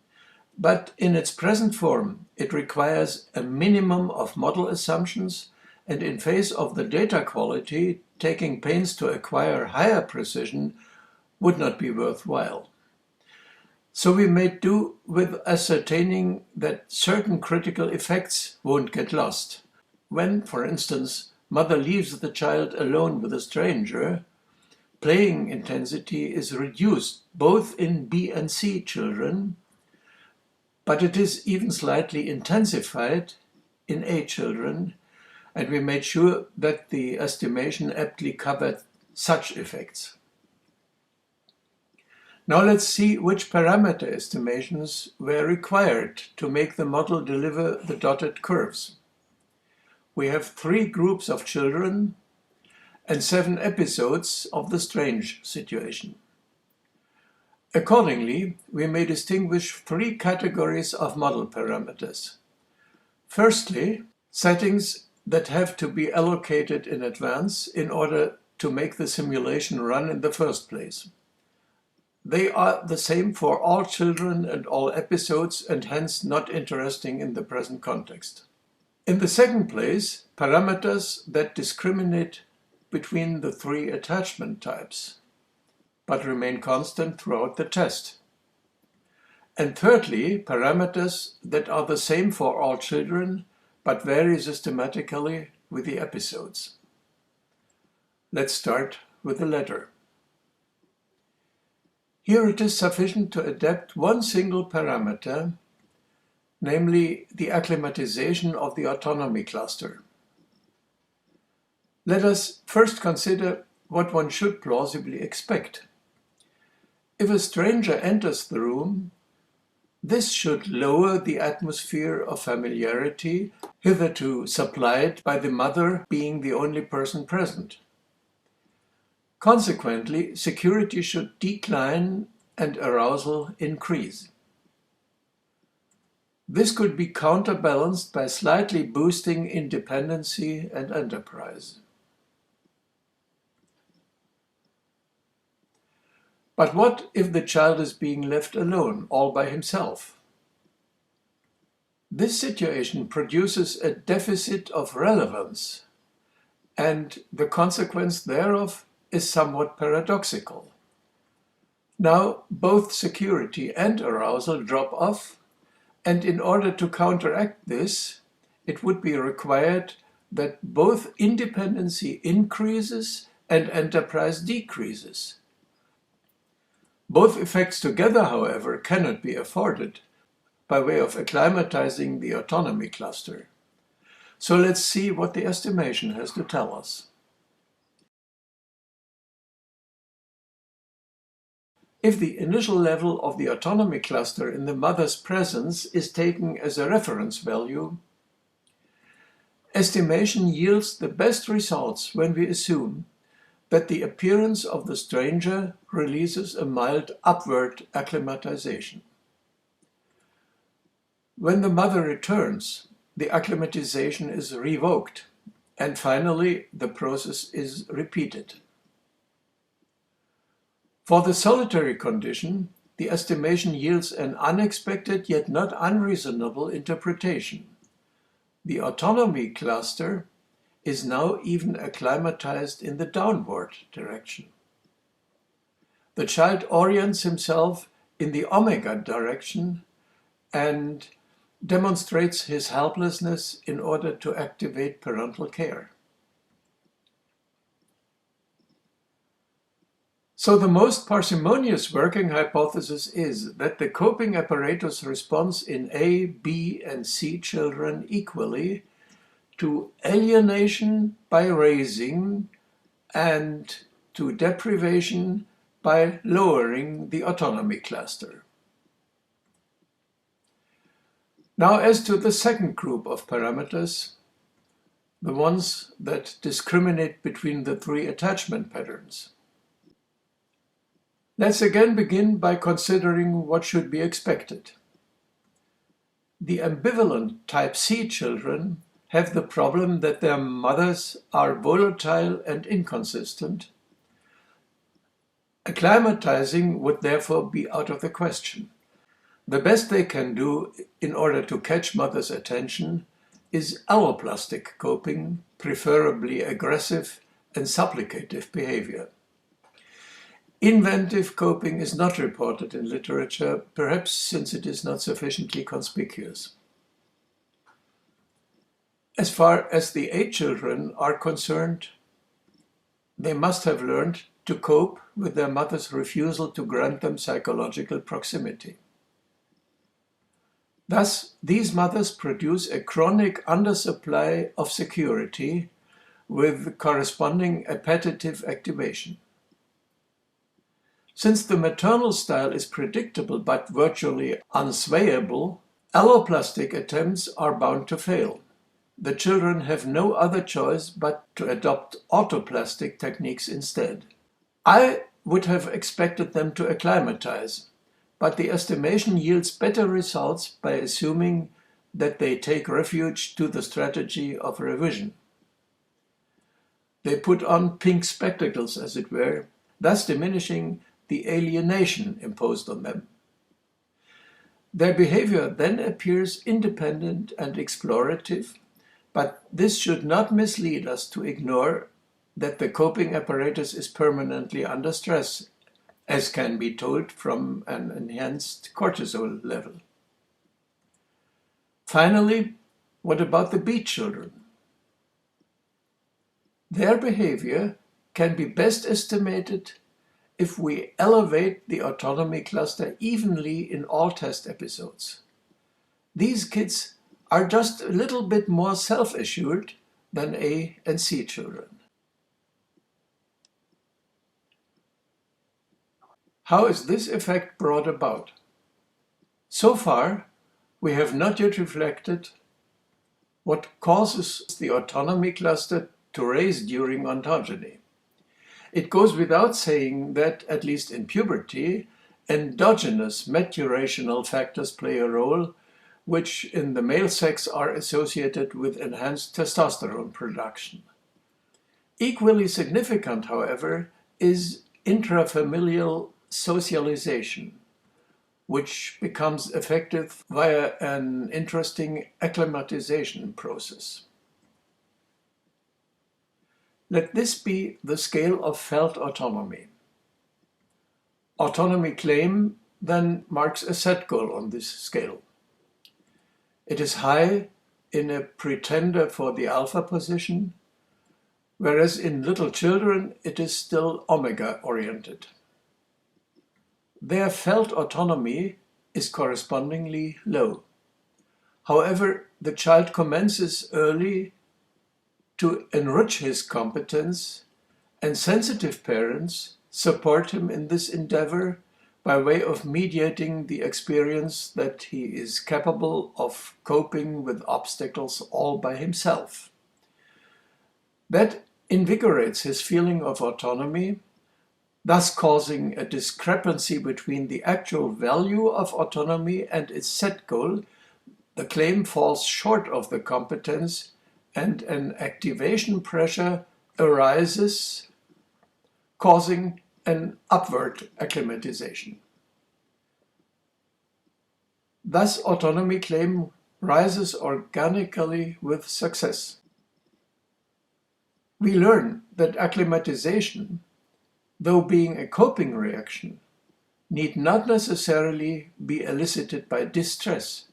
Speaker 1: but in its present form, it requires a minimum of model assumptions, and in face of the data quality, taking pains to acquire higher precision would not be worthwhile. So we made do with ascertaining that certain critical effects won't get lost. When, for instance, mother leaves the child alone with a stranger, playing intensity is reduced both in B and C children, but it is even slightly intensified in A children, and we made sure that the estimation aptly covered such effects. Now let's see which parameter estimations were required to make the model deliver the dotted curves. We have 3 groups of children and 7 episodes of the strange situation. Accordingly, we may distinguish 3 categories of model parameters. Firstly, settings that have to be allocated in advance in order to make the simulation run in the first place. They are the same for all children and all episodes, and hence not interesting in the present context. In the second place, parameters that discriminate between the 3 attachment types. but remain constant throughout the test. And thirdly, parameters that are the same for all children, but vary systematically with the episodes. Let's start with the latter. Here it is sufficient to adapt one single parameter, namely the acclimatization of the autonomy cluster. Let us first consider what one should plausibly expect. If a stranger enters the room, this should lower the atmosphere of familiarity hitherto supplied by the mother being the only person present. Consequently, security should decline and arousal increase. This could be counterbalanced by slightly boosting independency and enterprise. But what if the child is being left alone, all by himself? This situation produces a deficit of relevance, and the consequence thereof is somewhat paradoxical. Now, both security and arousal drop off, and in order to counteract this, it would be required that both independency increases and enterprise decreases. Both effects together, however, cannot be afforded by way of acclimatizing the autonomy cluster. So let's see what the estimation has to tell us. If the initial level of the autonomy cluster in the mother's presence is taken as a reference value, estimation yields the best results when we assume that the appearance of the stranger releases a mild upward acclimatization. When the mother returns, the acclimatization is revoked, and finally the process is repeated. For the solitary condition, the estimation yields an unexpected yet not unreasonable interpretation. The autonomy cluster is now even acclimatized in the downward direction. The child orients himself in the omega direction and demonstrates his helplessness in order to activate parental care. So the most parsimonious working hypothesis is that the coping apparatus responds in A, B, and C children equally to alienation by raising and to deprivation by lowering the autonomy cluster. Now, as to the second group of parameters, the ones that discriminate between the three attachment patterns. Let's again begin by considering what should be expected. The ambivalent type C children have the problem that their mothers are volatile and inconsistent. Acclimatizing would therefore be out of the question. The best they can do in order to catch mother's attention is alloplastic coping, preferably aggressive and supplicative behavior. Inventive coping is not reported in literature, perhaps since it is not sufficiently conspicuous. As far as the A children are concerned, they must have learned to cope with their mother's refusal to grant them psychological proximity. Thus, these mothers produce a chronic undersupply of security with corresponding appetitive activation. Since the maternal style is predictable but virtually unswayable, alloplastic attempts are bound to fail. The children have no other choice but to adopt autoplastic techniques instead. I would have expected them to acclimatize, but the estimation yields better results by assuming that they take refuge to the strategy of revision. They put on pink spectacles, as it were, thus diminishing the alienation imposed on them. Their behavior then appears independent and explorative, but this should not mislead us to ignore that the coping apparatus is permanently under stress, as can be told from an enhanced cortisol level. Finally, what about the B children? Their behavior can be best estimated if we elevate the autonomy cluster evenly in all test episodes. These kids are just a little bit more self-assured than A and C children. How is this effect brought about? So far, we have not yet reflected what causes the autonomy cluster to raise during ontogeny. It goes without saying that, at least in puberty, endogenous maturational factors play a role, which in the male sex are associated with enhanced testosterone production. Equally significant, however, is intrafamilial socialization, which becomes effective via an interesting acclimatization process. Let this be the scale of felt autonomy. Autonomy claim then marks a set goal on this scale. It is high in a pretender for the alpha position, whereas in little children it is still omega-oriented. Their felt autonomy is correspondingly low. However, the child commences early to enrich his competence, and sensitive parents support him in this endeavor by way of mediating the experience that he is capable of coping with obstacles all by himself. That invigorates his feeling of autonomy, thus causing a discrepancy between the actual value of autonomy and its set goal. The claim falls short of the competence, and an activation pressure arises, causing an upward acclimatization. Thus, autonomy claim rises organically with success. We learn that acclimatization, though being a coping reaction, need not necessarily be elicited by distress.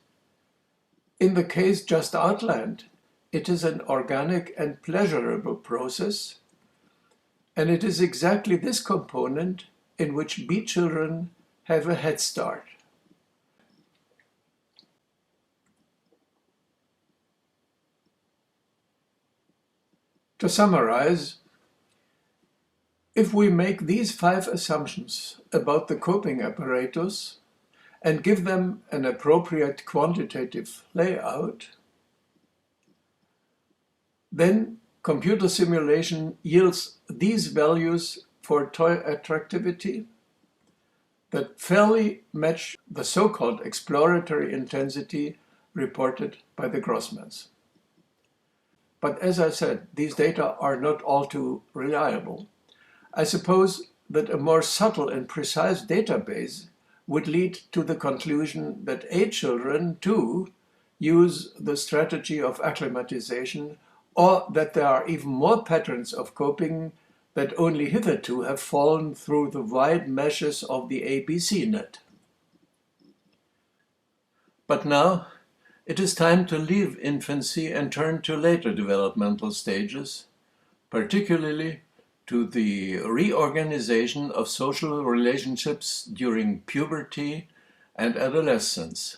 Speaker 1: In the case just outlined, it is an organic and pleasurable process, and it is exactly this component in which B children have a head start. To summarize, if we make these 5 assumptions about the coping apparatus and give them an appropriate quantitative layout, then computer simulation yields these values for toy attractivity that fairly match the so-called exploratory intensity reported by the Grossmans. But as I said, these data are not all too reliable. I suppose that a more subtle and precise database would lead to the conclusion that A children, too, use the strategy of acclimatization, or that there are even more patterns of coping that only hitherto have fallen through the wide meshes of the ABC net. But now, it is time to leave infancy and turn to later developmental stages, particularly to the reorganization of social relationships during puberty and adolescence.